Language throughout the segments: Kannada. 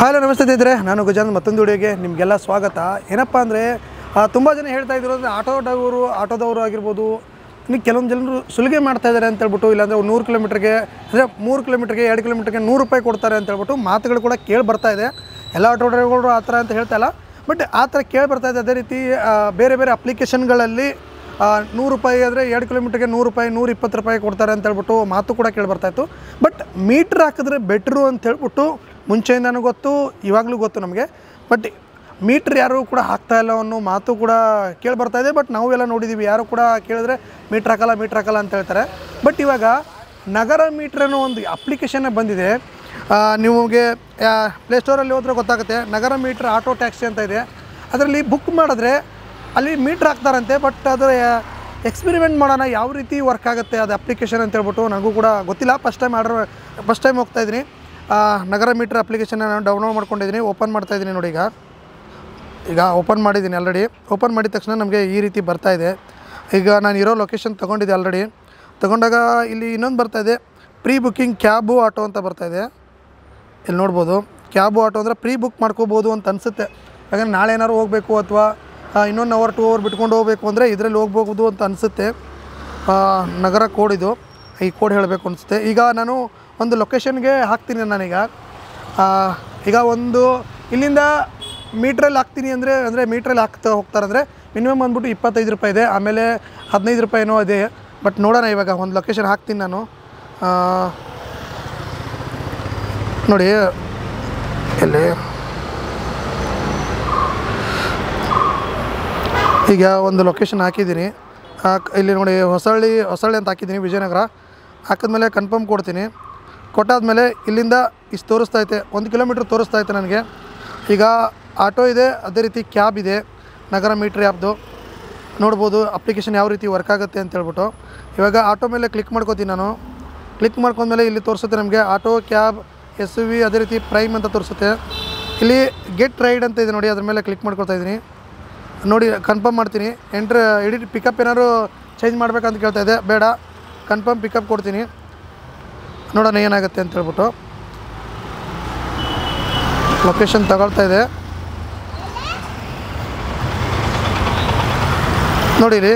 ಹಲೋ ನಮಸ್ತೆ ಸ್ನೇಹಿತರೆ, ನಾನು ಗಜಾನಂದ್ ಮತ್ತೊಂದು ವಿಡಿಯೋಗೆ ನಿಮಗೆಲ್ಲ ಸ್ವಾಗತ. ಏನಪ್ಪ ಅಂದರೆ ತುಂಬ ಜನ ಹೇಳ್ತಾ ಇದ್ರು ಅಂದರೆ ಆಟೋದವರು ಆಗಿರ್ಬೋದು, ಇನ್ನು ಕೆಲವೊಂದು ಜನರು ಸುಲಿಗೆ ಮಾಡ್ತಾಯಿದ್ದಾರೆ ಅಂತೇಳ್ಬಿಟ್ಟು, ಇಲ್ಲಾಂದರೆ 100 ಕಿಲೋಮೀಟ್ರಿಗೆ ಅಂದರೆ 3 ಕಿಲೋಮೀಟ್ರಿಗೆ 2 ಕಿಲೋಮೀಟ್ರಿಗೆ 100 ರೂಪಾಯಿ ಕೊಡ್ತಾರೆ ಅಂತೇಳ್ಬಿಟ್ಟು ಮಾತುಗಳು ಕೂಡ ಕೇಳಿ ಬರ್ತಾ ಇದೆ. ಎಲ್ಲ ಆಟೋ ಡ್ರೈವರ್ಗಳು ಆ ಥರ ಅಂತ ಹೇಳ್ತಾ ಇಲ್ಲ, ಬಟ್ ಆ ಥರ ಕೇಳಿ ಬರ್ತಾ ಇದೆ. ಅದೇ ರೀತಿ ಬೇರೆ ಬೇರೆ ಅಪ್ಲಿಕೇಶನ್ಗಳಲ್ಲಿ 100 ರೂಪಾಯಿ ಆದರೆ 2 ಕಿಲೋಮೀಟ್ರಿಗೆ 100 ರೂಪಾಯಿ 120 ರೂಪಾಯಿ ಕೊಡ್ತಾರೆ ಅಂತೇಳ್ಬಿಟ್ಟು ಮಾತು ಕೂಡ ಕೇಳಿ ಬರ್ತಾಯಿತ್ತು. ಬಟ್ ಮೀಟ್ರ್ ಹಾಕಿದ್ರೆ ಬೆಟ್ರು ಅಂತೇಳ್ಬಿಟ್ಟು ಮುಂಚೆಯಿಂದನೂ ಗೊತ್ತು, ಇವಾಗಲೂ ಗೊತ್ತು ನಮಗೆ. ಬಟ್ ಮೀಟ್ರ್ ಯಾರು ಕೂಡ ಹಾಕ್ತಾಯಿಲ್ಲ ಅನ್ನೋ ಮಾತು ಕೂಡ ಕೇಳಿ ಬರ್ತಾಯಿದೆ. ಬಟ್ ನಾವೆಲ್ಲ ನೋಡಿದ್ದೀವಿ, ಯಾರು ಕೂಡ ಕೇಳಿದ್ರೆ ಮೀಟ್ರ್ ಹಾಕಲ್ಲ ಅಂತ ಹೇಳ್ತಾರೆ. ಬಟ್ ಇವಾಗ ನಗರ ಮೀಟ್ರ್ ಅನ್ನೋ ಒಂದು ಅಪ್ಲಿಕೇಶನ್ನೇ ಬಂದಿದೆ. ನಿಮಗೆ ಪ್ಲೇಸ್ಟೋರಲ್ಲಿ ಹೋದರೆ ಗೊತ್ತಾಗುತ್ತೆ, ನಗರ ಮೀಟ್ರ್ ಆಟೋ ಟ್ಯಾಕ್ಸಿ ಅಂತ ಇದೆ. ಅದರಲ್ಲಿ ಬುಕ್ ಮಾಡಿದ್ರೆ ಅಲ್ಲಿ ಮೀಟ್ರ್ ಹಾಕ್ತಾರಂತೆ. ಬಟ್ ಅದರ ಎಕ್ಸ್ಪೆರಿಮೆಂಟ್ ಮಾಡೋಣ, ಯಾವ ರೀತಿ ವರ್ಕ್ ಆಗುತ್ತೆ ಅದು ಅಪ್ಲಿಕೇಶನ್ ಅಂತ ಹೇಳ್ಬಿಟ್ಟು ನನಗೂ ಕೂಡ ಗೊತ್ತಿಲ್ಲ. ಫಸ್ಟ್ ಟೈಮ್ ಹೋಗ್ತಾಯಿದ್ದೀನಿ. ನಗರ ಮೀಟ್ರ್ ಅಪ್ಲಿಕೇಶನ್ನ ನಾನು ಡೌನ್ಲೋಡ್ ಮಾಡ್ಕೊಂಡಿದ್ದೀನಿ, ಓಪನ್ ಮಾಡ್ತಾಯಿದ್ದೀನಿ. ನೋಡಿ, ಈಗ ಓಪನ್ ಮಾಡಿದ್ದೀನಿ. ಆಲ್ರೆಡಿ ಓಪನ್ ಮಾಡಿದ ತಕ್ಷಣ ನಮಗೆ ಈ ರೀತಿ ಬರ್ತಾಯಿದೆ. ಈಗ ನಾನು ಇರೋ ಲೊಕೇಶನ್ ತೊಗೊಂಡಿದ್ದೆ. ಆಲ್ರೆಡಿ ತೊಗೊಂಡಾಗ ಇಲ್ಲಿ ಇನ್ನೊಂದು ಬರ್ತಾಯಿದೆ, ಪ್ರೀ ಬುಕ್ಕಿಂಗ್ ಕ್ಯಾಬು ಆಟೋ ಅಂತ ಬರ್ತಾಯಿದೆ. ಇಲ್ಲಿ ನೋಡ್ಬೋದು, ಕ್ಯಾಬು ಆಟೋ ಅಂದರೆ ಪ್ರೀ ಬುಕ್ ಮಾಡ್ಕೋಬೋದು ಅಂತ ಅನಿಸುತ್ತೆ. ಯಾಕಂದರೆ ನಾಳೆ ಏನಾದ್ರು ಹೋಗಬೇಕು ಅಥವಾ ಇನ್ನೊಂದು 1 2 ಅವರ್ ಬಿಟ್ಕೊಂಡು ಹೋಗಬೇಕು ಅಂದರೆ ಇದರಲ್ಲಿ ಹೋಗ್ಬೋದು ಅಂತ ಅನಿಸುತ್ತೆ. ನಗರ ಕೋಡ್ ಇದು, ಈ ಕೋಡ್ ಹೇಳಬೇಕು ಅನಿಸುತ್ತೆ. ಈಗ ನಾನು ಒಂದು ಲೊಕೇಶನ್ಗೆ ಹಾಕ್ತೀನಿ. ಈಗ ಒಂದು ಇಲ್ಲಿಂದ ಮೀಟ್ರಲ್ಲಿ ಹಾಕ್ತೀನಿ ಅಂದರೆ ಮೀಟ್ರಲ್ಲಿ ಹಾಕ್ತಾ ಹೋಗ್ತಾರಂದರೆ ಮಿನಿಮಮ್ ಅಂದ್ಬಿಟ್ಟು 25 ರೂಪಾಯಿ ಇದೆ, ಆಮೇಲೆ 15 ರೂಪಾಯಿನೋ ಇದೆ. ಬಟ್ ನೋಡೋಣ, ಇವಾಗ ಒಂದು ಲೊಕೇಶನ್ ಹಾಕ್ತೀನಿ ನಾನು. ನೋಡಿ ಇಲ್ಲಿ, ಈಗ ಒಂದು ಲೊಕೇಶನ್ ಹಾಕಿದ್ದೀನಿ. ಇಲ್ಲಿ ನೋಡಿ, ಹೊಸಳ್ಳಿ ಅಂತ ಹಾಕಿದ್ದೀನಿ, ವಿಜಯನಗರ. ಹಾಕಿದ್ಮೇಲೆ ಕನ್ಫರ್ಮ್ ಕೊಡ್ತೀನಿ. ಕೊಟ್ಟಾದಮೇಲೆ ಇಲ್ಲಿಂದ ಇಷ್ಟು ತೋರಿಸ್ತೈತೆ, 1 ಕಿಲೋಮೀಟ್ರ್ ತೋರಿಸ್ತೈತೆ ನನಗೆ. ಈಗ ಆಟೋ ಇದೆ, ಅದೇ ರೀತಿ ಕ್ಯಾಬ್ ಇದೆ. ನಗರ ಮೀಟ್ರ್ ಆ್ಯಪ್ದು ನೋಡ್ಬೋದು ಅಪ್ಲಿಕೇಶನ್ ಯಾವ ರೀತಿ ವರ್ಕ್ ಆಗುತ್ತೆ ಅಂತೇಳ್ಬಿಟ್ಟು. ಇವಾಗ ಆಟೋ ಮೇಲೆ ಕ್ಲಿಕ್ ಮಾಡ್ಕೋತೀನಿ ನಾನು. ಕ್ಲಿಕ್ ಮಾಡ್ಕೊಂಡ್ಮೇಲೆ ಇಲ್ಲಿ ತೋರಿಸುತ್ತೆ ನಮಗೆ ಆಟೋ, ಕ್ಯಾಬ್, SUV, ಅದೇ ರೀತಿ ಪ್ರೈಮ್ ಅಂತ ತೋರಿಸುತ್ತೆ. ಇಲ್ಲಿ ಗೆಟ್ ರೈಡ್ ಅಂತ ಇದೆ ನೋಡಿ, ಅದ್ರ ಮೇಲೆ ಕ್ಲಿಕ್ ಮಾಡ್ಕೊಳ್ತಾ ಇದ್ದೀನಿ. ನೋಡಿ, ಕನ್ಫರ್ಮ್ ಮಾಡ್ತೀನಿ. ಎಡಿಟ್ ಪಿಕಪ್ ಏನಾದ್ರು ಚೇಂಜ್ ಮಾಡಬೇಕಂತ ಕೇಳ್ತಾ ಇದೆ, ಬೇಡ, ಕನ್ಫರ್ಮ್ ಪಿಕಪ್ ಕೊಡ್ತೀನಿ. ನೋಡೋಣ ಏನಾಗುತ್ತೆ ಅಂತ ಹೇಳ್ಬಿಟ್ಟು. ಲೊಕೇಶನ್ ತಗೊಳ್ತಾ ಇದೆ. ನೋಡಿರಿ,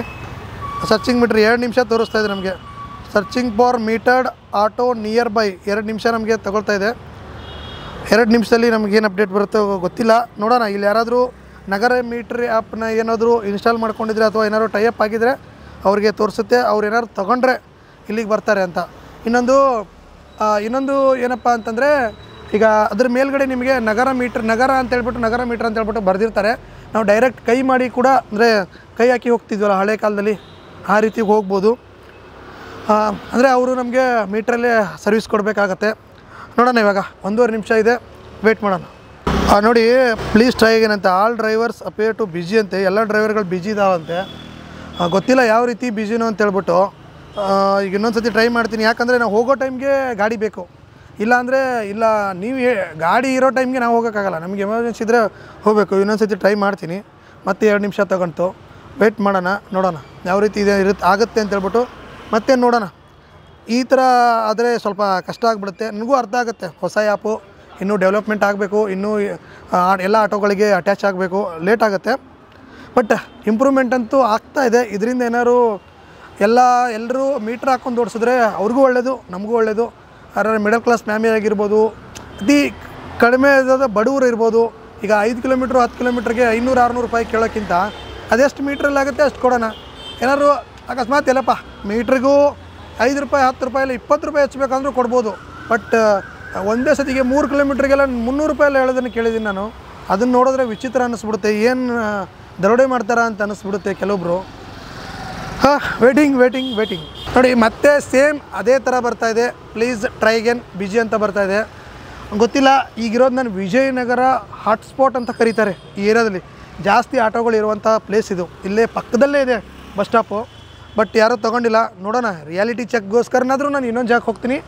ಸರ್ಚಿಂಗ್ ಮೀಟ್ರ್ 2 ನಿಮಿಷ ತೋರಿಸ್ತಾ ಇದೆ ನಮಗೆ. Searching for metered auto near by 2 ನಿಮಿಷ ನಮಗೆ ತಗೊಳ್ತಾ ಇದೆ. 2 ನಿಮಿಷದಲ್ಲಿ ನಮಗೇನು ಅಪ್ಡೇಟ್ ಬರುತ್ತೋ ಗೊತ್ತಿಲ್ಲ, ನೋಡೋಣ. ಇಲ್ಲಿ ಯಾರಾದರೂ ನಗರ ಮೀಟ್ರ್ ಆ್ಯಪ್ನ ಏನಾದರೂ ಇನ್ಸ್ಟಾಲ್ ಮಾಡ್ಕೊಂಡಿದ್ರೆ ಅಥವಾ ಏನಾದ್ರು ಟೈಅಪ್ ಆಗಿದ್ದರೆ ಅವ್ರಿಗೆ ತೋರಿಸುತ್ತೆ. ಅವ್ರು ಏನಾದ್ರು ತೊಗೊಂಡ್ರೆ ಇಲ್ಲಿಗೆ ಬರ್ತಾರೆ ಅಂತ. ಇನ್ನೊಂದು ಏನಪ್ಪ ಅಂತಂದರೆ, ಈಗ ಅದ್ರ ಮೇಲ್ಗಡೆ ನಿಮಗೆ ನಗರ ಮೀಟ್ರ್ ಅಂತೇಳ್ಬಿಟ್ಟು ಬರೆದಿರ್ತಾರೆ. ನಾವು ಡೈರೆಕ್ಟ್ ಕೈ ಮಾಡಿ ಕೂಡ, ಅಂದರೆ ಕೈ ಹಾಕಿ ಹೋಗ್ತಿದ್ವಲ್ಲ ಹಳೆ ಕಾಲದಲ್ಲಿ, ಆ ರೀತಿ ಹೋಗ್ಬೋದು. ಅಂದರೆ ಅವರು ನಮಗೆ ಮೀಟ್ರಲ್ಲೇ ಸರ್ವಿಸ್ ಕೊಡಬೇಕಾಗತ್ತೆ. ನೋಡೋಣ, ಇವಾಗ 1.5 ನಿಮಿಷ ಇದೆ, ವೆಯ್ಟ್ ಮಾಡೋಣ. ನೋಡಿ, ಪ್ಲೀಸ್ ಟ್ರೈ ಅಗೇನ್ ಅಂತ. All drivers appear to busy ಅಂತೆ. ಎಲ್ಲ ಡ್ರೈವರ್ಗಳು ಬಿಜಿ ಇದಾವಂತೆ. ಗೊತ್ತಿಲ್ಲ ಯಾವ ರೀತಿ ಬಿಜಿನೋ ಅಂತೇಳ್ಬಿಟ್ಟು. ಈಗ ಇನ್ನೊಂದು ಸತಿ ಟ್ರೈ ಮಾಡ್ತೀನಿ. ಯಾಕಂದರೆ ನಾವು ಹೋಗೋ ಟೈಮ್ಗೆ ಗಾಡಿ ಬೇಕು, ಇಲ್ಲ ನೀವು ಗಾಡಿ ಇರೋ ಟೈಮ್ಗೆ ನಾವು ಹೋಗೋಕ್ಕಾಗಲ್ಲ. ನಮಗೆ ಎಮರ್ಜೆನ್ಸಿ ಇದ್ದರೆ ಹೋಗಬೇಕು. ಇನ್ನೊಂದು ಸತಿ ಟ್ರೈ ಮಾಡ್ತೀನಿ. ಮತ್ತೆ 2 ನಿಮಿಷ ತಗೊಂತು, ವೆಯ್ಟ್ ಮಾಡೋಣ, ನೋಡೋಣ ಯಾವ ರೀತಿ ಆಗುತ್ತೆ ಅಂತೇಳ್ಬಿಟ್ಟು ಮತ್ತೆ ನೋಡೋಣ. ಈ ಥರ ಆದರೆ ಸ್ವಲ್ಪ ಕಷ್ಟ ಆಗಿಬಿಡುತ್ತೆ. ನನಗೂ ಅರ್ಥ ಆಗುತ್ತೆ, ಹೊಸ ಆ್ಯಪು ಇನ್ನೂ ಡೆವಲಪ್ಮೆಂಟ್ ಆಗಬೇಕು, ಇನ್ನೂ ಎಲ್ಲ ಆಟೋಗಳಿಗೆ ಅಟ್ಯಾಚ್ ಆಗಬೇಕು, ಲೇಟ್ ಆಗುತ್ತೆ. ಬಟ್ ಇಂಪ್ರೂವ್ಮೆಂಟ್ ಅಂತೂ ಆಗ್ತಾಯಿದೆ. ಇದರಿಂದ ಏನಾದ್ರು ಎಲ್ಲರೂ ಮೀಟ್ರ್ ಹಾಕ್ಕೊಂಡು ಓಡಿಸಿದ್ರೆ ಅವ್ರಿಗೂ ಒಳ್ಳೆಯದು, ನಮಗೂ ಒಳ್ಳೆಯದು. ಯಾರು ಮಿಡಲ್ ಕ್ಲಾಸ್ ಫ್ಯಾಮಿಲಿ ಆಗಿರ್ಬೋದು, ಅತಿ ಕಡಿಮೆ ಬಡವರು ಇರ್ಬೋದು. ಈಗ 5 ಕಿಲೋಮೀಟ್ರ್ 10 ಕಿಲೋಮೀಟ್ರಿಗೆ 500-600 ರೂಪಾಯಿ ಕೇಳೋಕ್ಕಿಂತ ಅದೆಷ್ಟು ಮೀಟ್ರಲ್ಲಿ ಆಗುತ್ತೆ ಅಷ್ಟು ಕೊಡೋಣ. ಏನಾದ್ರು ಅಕಸ್ಮಾತ್ ಎಲ್ಲಪ್ಪ ಮೀಟ್ರಿಗೂ 5 ರೂಪಾಯಿ 10 ರೂಪಾಯಿ ಇಲ್ಲ 20 ರೂಪಾಯಿ ಹಚ್ಬೇಕಂದ್ರೂ ಕೊಡ್ಬೋದು. ಬಟ್ ಒಂದೇ ಸತಿಗೆ 3 ಕಿಲೋಮೀಟ್ರಿಗೆಲ್ಲ 300 ರೂಪಾಯಿ ಎಲ್ಲ ಹೇಳೋದನ್ನು ಕೇಳಿದ್ದೀನಿ ನಾನು. ಅದನ್ನು ನೋಡಿದ್ರೆ ವಿಚಿತ್ರ ಅನ್ನಿಸ್ಬಿಡುತ್ತೆ, ಏನು ದರೋಡೆ ಮಾಡ್ತಾರ ಅಂತ ಅನ್ನಿಸ್ಬಿಡುತ್ತೆ ಕೆಲವೊಬ್ಬರು. ವೇಟಿಂಗ್ ನೋಡಿ, ಮತ್ತೆ ಸೇಮ್ ಅದೇ ಥರ ಬರ್ತಾಯಿದೆ. ಪ್ಲೀಸ್ ಟ್ರೈ ಅಗೇನ್ ಬಿಜಿ ಅಂತ ಬರ್ತಾಯಿದೆ. ಗೊತ್ತಿಲ್ಲ, ಈಗಿರೋದು ನಾನು ವಿಜಯನಗರ ಹಾಟ್ಸ್ಪಾಟ್ ಅಂತ ಕರೀತಾರೆ. ಈ ಏರಿಯಾದಲ್ಲಿ ಜಾಸ್ತಿ ಆಟೋಗಳು ಇರುವಂಥ ಪ್ಲೇಸ್ ಇದು. ಇಲ್ಲೇ ಪಕ್ಕದಲ್ಲೇ ಇದೆ ಬಸ್ ಸ್ಟಾಪು. ಬಟ್ ಯಾರೂ ತೊಗೊಂಡಿಲ್ಲ. ನೋಡೋಣ, ರಿಯಾಲಿಟಿ ಚೆಕ್ಗೋಸ್ಕರನಾದರೂ ನಾನು ಇನ್ನೊಂದು ಜಾಗಕ್ಕೆ ಹೋಗ್ತೀನಿ.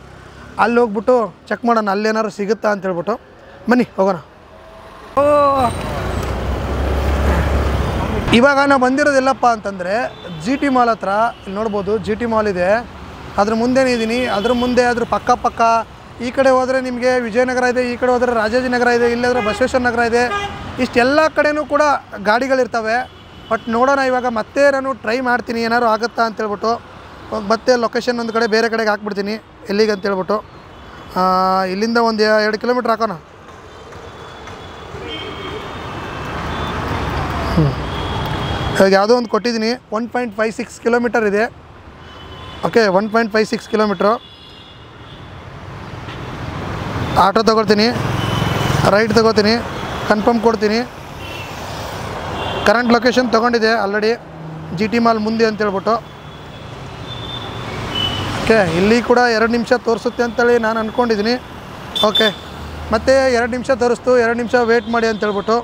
ಅಲ್ಲಿ ಹೋಗ್ಬಿಟ್ಟು ಚೆಕ್ ಮಾಡೋಣ, ಅಲ್ಲೇನಾದ್ರು ಸಿಗುತ್ತಾ ಅಂತೇಳ್ಬಿಟ್ಟು. ಬನ್ನಿ ಹೋಗೋಣ. ಇವಾಗ ನಾವು ಬಂದಿರೋದೆಲ್ಲಪ್ಪ ಅಂತಂದರೆ GT ಮಾಲ್ ಹತ್ರ. ಇಲ್ಲಿ ನೋಡ್ಬೋದು GT ಮಾಲ್ ಇದೆ, ಅದ್ರ ಮುಂದೆನೇ ಇದ್ದೀನಿ. ಅದ್ರ ಮುಂದೆ ಅದ್ರ ಪಕ್ಕ ಈ ಕಡೆ ಹೋದರೆ ನಿಮಗೆ ವಿಜಯನಗರ ಇದೆ, ಈ ಕಡೆ ಹೋದರೆ ರಾಜಾಜಿನಗರ ಇದೆ, ಇಲ್ಲಾಂದರೆ ಬಸವೇಶ್ವರ ನಗರ ಇದೆ. ಇಷ್ಟೆಲ್ಲ ಕಡೆಯೂ ಕೂಡ ಗಾಡಿಗಳಿರ್ತವೆ. ಬಟ್ ನೋಡೋಣ, ಇವಾಗ ಮತ್ತೆ ನಾನು ಟ್ರೈ ಮಾಡ್ತೀನಿ ಏನಾದ್ರು ಆಗುತ್ತಾ ಅಂತೇಳ್ಬಿಟ್ಟು. ಮತ್ತೆ ಲೊಕೇಶನ್ ಒಂದು ಕಡೆ ಬೇರೆ ಕಡೆಗೆ ಹಾಕ್ಬಿಡ್ತೀನಿ, ಎಲ್ಲಿಗೆ ಅಂತೇಳ್ಬಿಟ್ಟು. ಇಲ್ಲಿಂದ ಒಂದು 2 ಕಿಲೋಮೀಟ್ರ್ ಹಾಕೋಣ. ಇವಾಗ ಯಾವುದೋ ಒಂದು ಕೊಟ್ಟಿದ್ದೀನಿ, 1.56 ಕಿಲೋಮೀಟರ್ ಇದೆ. Okay, 1.56 kilometre. ಆಟೋ ತೊಗೊಳ್ತೀನಿ, ರೈಟ್ ತೊಗೋತೀನಿ, ಕನ್ಫರ್ಮ್ ಕೊಡ್ತೀನಿ. ಕರೆಂಟ್ ಲೊಕೇಶನ್ ತೊಗೊಂಡಿದೆ ಆಲ್ರೆಡಿ, GT ಮಾಲ್ ಮುಂದೆ ಅಂತೇಳ್ಬಿಟ್ಟು. ಓಕೆ, ಇಲ್ಲಿ ಕೂಡ 2 ನಿಮಿಷ ತೋರಿಸುತ್ತೆ ಅಂತೇಳಿ ನಾನು ಅಂದ್ಕೊಂಡಿದ್ದೀನಿ. ಓಕೆ, ಮತ್ತೆ 2 ನಿಮಿಷ ತೋರಿಸ್ತು, 2 ನಿಮಿಷ ವೆಯ್ಟ್ ಮಾಡಿ ಅಂತೇಳ್ಬಿಟ್ಟು.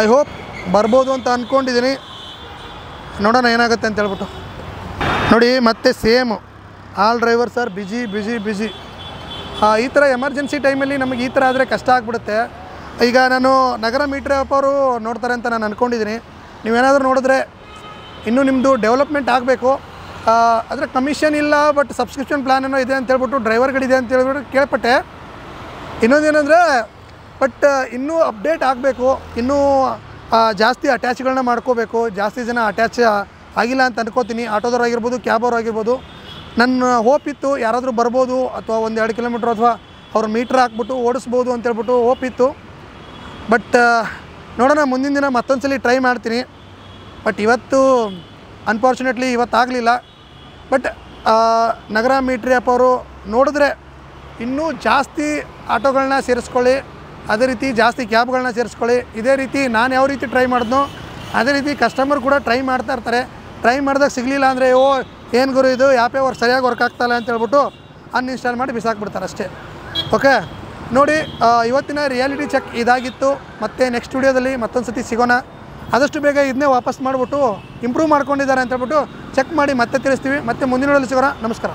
ಐ ಹೋಪ್ ಬರ್ಬೋದು ಅಂತ ಅಂದ್ಕೊಂಡಿದ್ದೀನಿ. ನೋಡೋಣ ಏನಾಗುತ್ತೆ ಅಂತೇಳ್ಬಿಟ್ಟು. ನೋಡಿ, ಮತ್ತೆ same, all drivers are busy. ಈ ಥರ ಎಮರ್ಜೆನ್ಸಿ ಟೈಮಲ್ಲಿ ನಮಗೆ ಈ ಥರ ಆದರೆ ಕಷ್ಟ ಆಗಿಬಿಡುತ್ತೆ. ಈಗ ನಾನು ನಗರ ಮೀಟರ್ ಆ್ಯಪ್ ಅವರು ನೋಡ್ತಾರೆ ಅಂತ ನಾನು ಅಂದ್ಕೊಂಡಿದ್ದೀನಿ. ನೀವೇನಾದರೂ ನೋಡಿದ್ರೆ ಇನ್ನೂ ನಿಮ್ಮದು ಡೆವಲಪ್ಮೆಂಟ್ ಆಗಬೇಕು. ಆದರೆ ಕಮಿಷನ್ ಇಲ್ಲ, ಬಟ್ ಸಬ್ಸ್ಕ್ರಿಪ್ಷನ್ ಪ್ಲ್ಯಾನ್ ಏನೋ ಇದೆ ಅಂತೇಳ್ಬಿಟ್ಟು ಡ್ರೈವರ್ಗಳಿದೆ ಅಂತ ಹೇಳ್ಬಿಟ್ಟು ಕೇಳ್ಪಟ್ಟೆ. ಇನ್ನೊಂದೇನೆಂದರೆ, ಬಟ್ ಇನ್ನೂ ಅಪ್ಡೇಟ್ ಆಗಬೇಕು, ಇನ್ನೂ ಜಾಸ್ತಿ ಅಟ್ಯಾಚ್ಗಳನ್ನ ಮಾಡ್ಕೋಬೇಕು. ಜಾಸ್ತಿ ಜನ ಅಟ್ಯಾಚ್ ಆಗಿಲ್ಲ ಅಂತ ಅನ್ಕೋತೀನಿ. ಆಟೋದವ್ರು ಆಗಿರ್ಬೋದು, ಕ್ಯಾಬ್ ಅವ್ರು ಆಗಿರ್ಬೋದು. ನನ್ನ ಹೋಪ್ ಇತ್ತು ಯಾರಾದರೂ ಬರ್ಬೋದು, ಅಥವಾ 1-2 ಕಿಲೋಮೀಟ್ರ್ ಅಥವಾ ಅವ್ರು ಮೀಟ್ರ್ ಹಾಕ್ಬಿಟ್ಟು ಓಡಿಸ್ಬೋದು ಅಂತೇಳ್ಬಿಟ್ಟು ಹೋಪ್ ಇತ್ತು. ಬಟ್ ನೋಡೋಣ, ಮುಂದಿನ ದಿನ ಮತ್ತೊಂದು ಸಲ ಟ್ರೈ ಮಾಡ್ತೀನಿ. ಬಟ್ ಇವತ್ತು ಅನ್ಫಾರ್ಚುನೇಟ್ಲಿ ಇವತ್ತಾಗಲಿಲ್ಲ. ಬಟ್ ನಗರ ಮೀಟ್ರ್ ಆ್ಯಪ್ ಅವರು ನೋಡಿದ್ರೆ ಇನ್ನೂ ಜಾಸ್ತಿ ಆಟೋಗಳನ್ನ ಸೇರಿಸ್ಕೊಳ್ಳಿ, ಅದೇ ರೀತಿ ಜಾಸ್ತಿ ಕ್ಯಾಬ್ಗಳನ್ನ ಸೇರಿಸ್ಕೊಳ್ಳಿ. ಇದೇ ರೀತಿ ನಾನು ಯಾವ ರೀತಿ ಟ್ರೈ ಮಾಡಿದ್ನೋ ಅದೇ ರೀತಿ ಕಸ್ಟಮರ್ ಕೂಡ ಟ್ರೈ ಮಾಡ್ತಾ ಇರ್ತಾರೆ. ಟ್ರೈ ಮಾಡಿದಾಗ ಸಿಗಲಿಲ್ಲ ಅಂದರೆ, ಏನು ಗುರು ಇದು ಆ್ಯಪೇ ಸರಿಯಾಗಿ ವರ್ಕ್ ಆಗ್ತಾಯಿಲ್ಲ ಅಂತೇಳ್ಬಿಟ್ಟು ಅನ್ಇನ್ಸ್ಟಾಲ್ ಮಾಡಿ ಬಿಸಾಕ್ಬಿಡ್ತಾರೆ ಅಷ್ಟೇ. ಓಕೆ, ನೋಡಿ, ಇವತ್ತಿನ ರಿಯಾಲಿಟಿ ಚೆಕ್ ಇದಾಗಿತ್ತು. ಮತ್ತು ನೆಕ್ಸ್ಟ್ ವಿಡಿಯೋದಲ್ಲಿ ಮತ್ತೊಂದು ಸತಿ ಸಿಗೋಣ. ಆದಷ್ಟು ಬೇಗ ಇದನ್ನೇ ವಾಪಸ್ ಮಾಡಿಬಿಟ್ಟು ಇಂಪ್ರೂವ್ ಮಾಡ್ಕೊಂಡಿದ್ದಾರೆ ಅಂತೇಳ್ಬಿಟ್ಟು ಚೆಕ್ ಮಾಡಿ ಮತ್ತೆ ತಿಳಿಸ್ತೀವಿ. ಮತ್ತೆ ಮುಂದಿನ ವಿಡಿಯೋದಲ್ಲಿ ಸಿಗೋಣ. ನಮಸ್ಕಾರ.